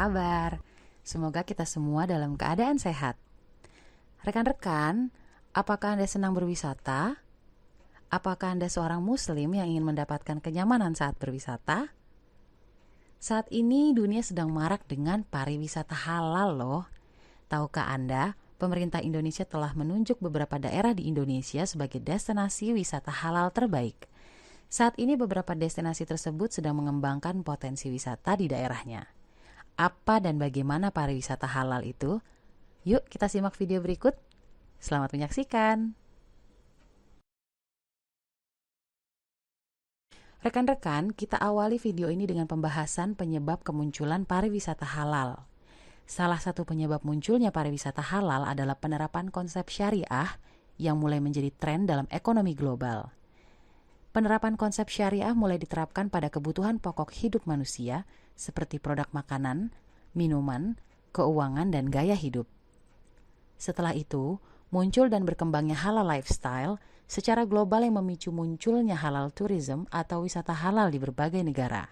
kabar? Semoga kita semua dalam keadaan sehat. Rekan-rekan, apakah Anda senang berwisata? Apakah Anda seorang muslim yang ingin mendapatkan kenyamanan saat berwisata? Saat ini dunia sedang marak dengan pariwisata halal loh. Tahukah Anda, pemerintah Indonesia telah menunjuk beberapa daerah di Indonesia sebagai destinasi wisata halal terbaik. Saat ini beberapa destinasi tersebut sedang mengembangkan potensi wisata di daerahnya. Apa dan bagaimana pariwisata halal itu? Yuk kita simak video berikut. Selamat menyaksikan. Rekan-rekan, kita awali video ini dengan pembahasan penyebab kemunculan pariwisata halal. Salah satu penyebab munculnya pariwisata halal adalah penerapan konsep syariah yang mulai menjadi tren dalam ekonomi global. Penerapan konsep syariah mulai diterapkan pada kebutuhan pokok hidup manusia seperti produk makanan, minuman, keuangan, dan gaya hidup. Setelah itu, muncul dan berkembangnya halal lifestyle secara global yang memicu munculnya halal tourism atau wisata halal di berbagai negara.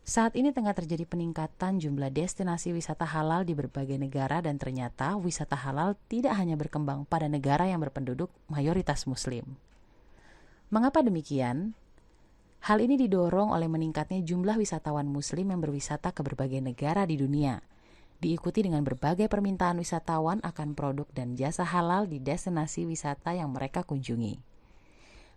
Saat ini tengah terjadi peningkatan jumlah destinasi wisata halal di berbagai negara dan ternyata wisata halal tidak hanya berkembang pada negara yang berpenduduk mayoritas muslim. Mengapa demikian? Hal ini didorong oleh meningkatnya jumlah wisatawan muslim yang berwisata ke berbagai negara di dunia, diikuti dengan berbagai permintaan wisatawan akan produk dan jasa halal di destinasi wisata yang mereka kunjungi.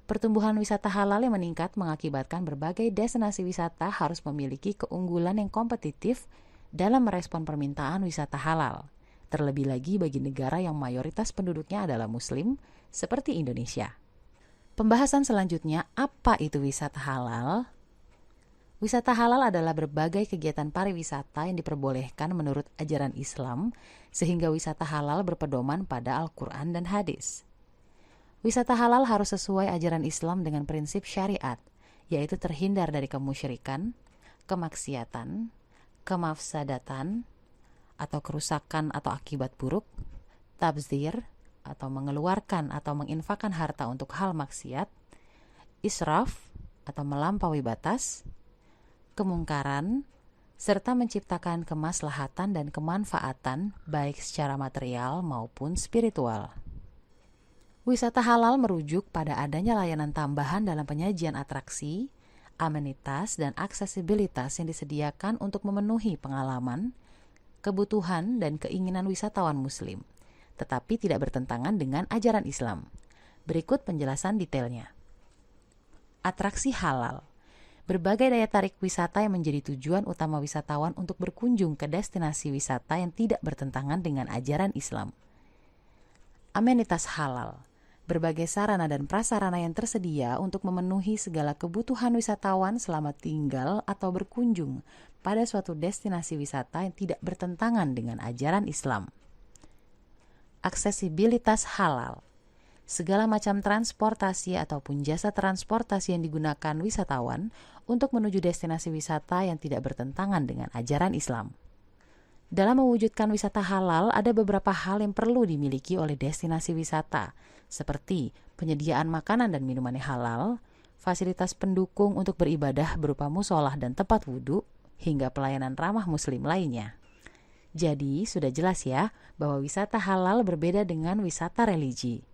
Pertumbuhan wisata halal yang meningkat mengakibatkan berbagai destinasi wisata harus memiliki keunggulan yang kompetitif dalam merespon permintaan wisata halal, terlebih lagi bagi negara yang mayoritas penduduknya adalah muslim seperti Indonesia. Pembahasan selanjutnya, apa itu wisata halal? Wisata halal adalah berbagai kegiatan pariwisata yang diperbolehkan menurut ajaran Islam, sehingga wisata halal berpedoman pada Al-Quran dan hadis. Wisata halal harus sesuai ajaran Islam dengan prinsip syariat, yaitu terhindar dari kemusyrikan, kemaksiatan, kemafsadatan, atau kerusakan atau akibat buruk, tabzir, atau mengeluarkan atau menginfakkan harta untuk hal maksiat, israf atau melampaui batas, kemungkaran, serta menciptakan kemaslahatan dan kemanfaatan baik secara material maupun spiritual. Wisata halal merujuk pada adanya layanan tambahan dalam penyajian atraksi, amenitas, dan aksesibilitas yang disediakan untuk memenuhi pengalaman, kebutuhan, dan keinginan wisatawan muslim, tetapi tidak bertentangan dengan ajaran Islam. Berikut penjelasan detailnya. Atraksi halal. Berbagai daya tarik wisata yang menjadi tujuan utama wisatawan untuk berkunjung ke destinasi wisata yang tidak bertentangan dengan ajaran Islam. Amenitas halal. Berbagai sarana dan prasarana yang tersedia untuk memenuhi segala kebutuhan wisatawan selama tinggal atau berkunjung pada suatu destinasi wisata yang tidak bertentangan dengan ajaran Islam. Aksesibilitas halal. Segala macam transportasi ataupun jasa transportasi yang digunakan wisatawan untuk menuju destinasi wisata yang tidak bertentangan dengan ajaran Islam. Dalam mewujudkan wisata halal, ada beberapa hal yang perlu dimiliki oleh destinasi wisata, seperti penyediaan makanan dan minuman yang halal, fasilitas pendukung untuk beribadah berupa musolah dan tempat wudhu, hingga pelayanan ramah muslim lainnya. Jadi, sudah jelas ya bahwa wisata halal berbeda dengan wisata religi.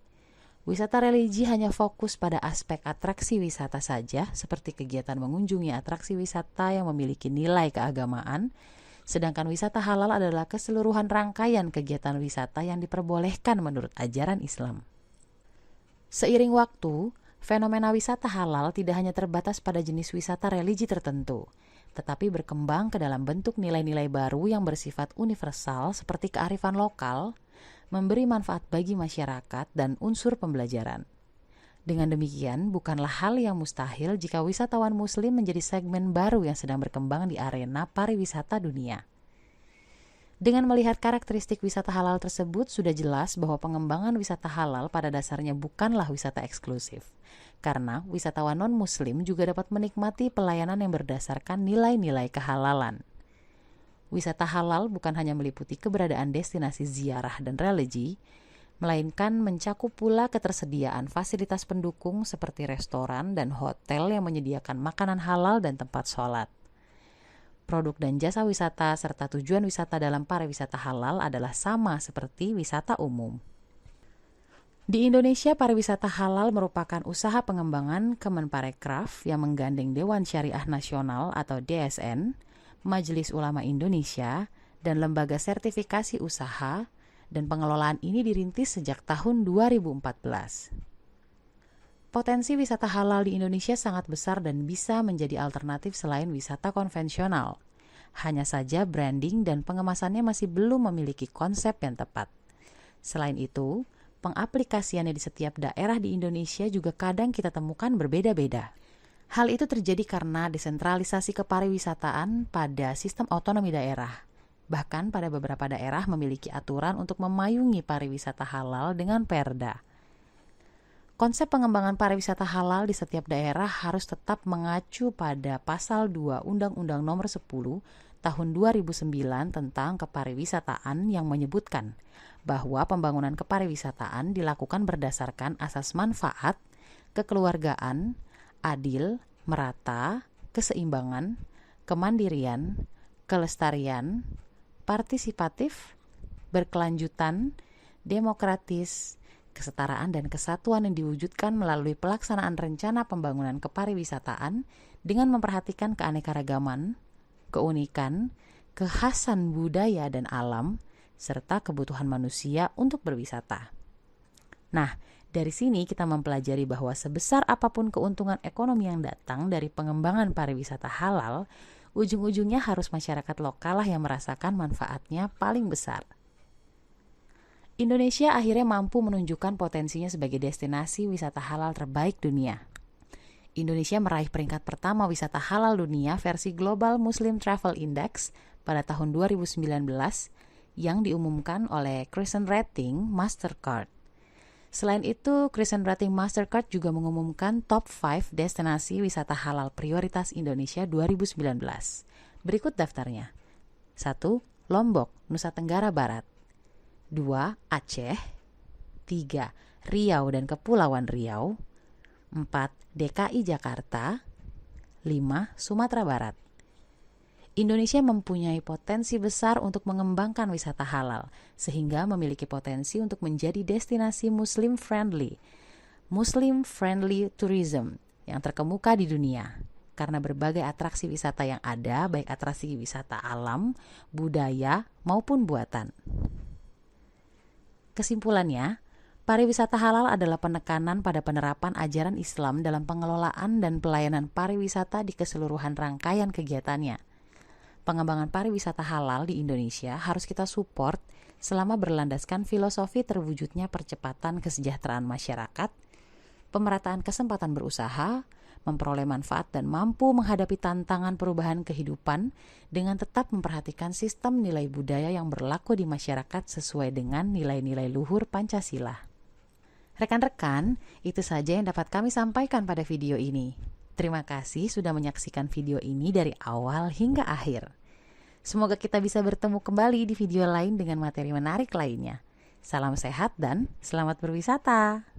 Wisata religi hanya fokus pada aspek atraksi wisata saja, seperti kegiatan mengunjungi atraksi wisata yang memiliki nilai keagamaan, sedangkan wisata halal adalah keseluruhan rangkaian kegiatan wisata yang diperbolehkan menurut ajaran Islam. Seiring waktu, fenomena wisata halal tidak hanya terbatas pada jenis wisata religi tertentu, tetapi berkembang ke dalam bentuk nilai-nilai baru yang bersifat universal seperti kearifan lokal, memberi manfaat bagi masyarakat, dan unsur pembelajaran. Dengan demikian, bukanlah hal yang mustahil jika wisatawan muslim menjadi segmen baru yang sedang berkembang di arena pariwisata dunia. Dengan melihat karakteristik wisata halal tersebut, sudah jelas bahwa pengembangan wisata halal pada dasarnya bukanlah wisata eksklusif, karena wisatawan non-muslim juga dapat menikmati pelayanan yang berdasarkan nilai-nilai kehalalan. Wisata halal bukan hanya meliputi keberadaan destinasi ziarah dan religi, melainkan mencakup pula ketersediaan fasilitas pendukung seperti restoran dan hotel yang menyediakan makanan halal dan tempat sholat. Produk dan jasa wisata serta tujuan wisata dalam pariwisata halal adalah sama seperti wisata umum. Di Indonesia, pariwisata halal merupakan usaha pengembangan Kemenparekraf yang menggandeng Dewan Syariah Nasional atau DSN, Majelis Ulama Indonesia, dan lembaga sertifikasi usaha, dan pengelolaan ini dirintis sejak tahun 2014. Potensi wisata halal di Indonesia sangat besar dan bisa menjadi alternatif selain wisata konvensional. Hanya saja branding dan pengemasannya masih belum memiliki konsep yang tepat. Selain itu, pengaplikasiannya di setiap daerah di Indonesia juga kadang kita temukan berbeda-beda. Hal itu terjadi karena desentralisasi kepariwisataan pada sistem otonomi daerah. Bahkan pada beberapa daerah memiliki aturan untuk memayungi pariwisata halal dengan perda. Konsep pengembangan pariwisata halal di setiap daerah harus tetap mengacu pada Pasal 2 Undang-Undang Nomor 10 Tahun 2009 tentang kepariwisataan yang menyebutkan bahwa pembangunan kepariwisataan dilakukan berdasarkan asas manfaat, kekeluargaan, adil, merata, keseimbangan, kemandirian, kelestarian, partisipatif, berkelanjutan, demokratis, kesetaraan dan kesatuan yang diwujudkan melalui pelaksanaan rencana pembangunan kepariwisataan dengan memperhatikan keanekaragaman, keunikan, kekhasan budaya dan alam, serta kebutuhan manusia untuk berwisata. Nah, dari sini kita mempelajari bahwa sebesar apapun keuntungan ekonomi yang datang dari pengembangan pariwisata halal, ujung-ujungnya harus masyarakat lokal lah yang merasakan manfaatnya paling besar. Indonesia akhirnya mampu menunjukkan potensinya sebagai destinasi wisata halal terbaik dunia. Indonesia meraih peringkat pertama wisata halal dunia versi Global Muslim Travel Index pada tahun 2019 yang diumumkan oleh Crescent Rating Mastercard. Selain itu, Crescent Rating Mastercard juga mengumumkan top 5 destinasi wisata halal prioritas Indonesia 2019. Berikut daftarnya. 1. Lombok, Nusa Tenggara Barat. 2. Aceh. 3. Riau dan Kepulauan Riau. 4. DKI Jakarta. 5. Sumatera Barat. Indonesia mempunyai potensi besar untuk mengembangkan wisata halal, sehingga memiliki potensi untuk menjadi destinasi Muslim-friendly tourism yang terkemuka di dunia. Karena berbagai atraksi wisata yang ada, baik atraksi wisata alam, budaya, maupun buatan. Kesimpulannya, pariwisata halal adalah penekanan pada penerapan ajaran Islam dalam pengelolaan dan pelayanan pariwisata di keseluruhan rangkaian kegiatannya. Pengembangan pariwisata halal di Indonesia harus kita support selama berlandaskan filosofi terwujudnya percepatan kesejahteraan masyarakat, pemerataan kesempatan berusaha, memperoleh manfaat dan mampu menghadapi tantangan perubahan kehidupan dengan tetap memperhatikan sistem nilai budaya yang berlaku di masyarakat sesuai dengan nilai-nilai luhur Pancasila. Rekan-rekan, itu saja yang dapat kami sampaikan pada video ini. Terima kasih sudah menyaksikan video ini dari awal hingga akhir. Semoga kita bisa bertemu kembali di video lain dengan materi menarik lainnya. Salam sehat dan selamat berwisata!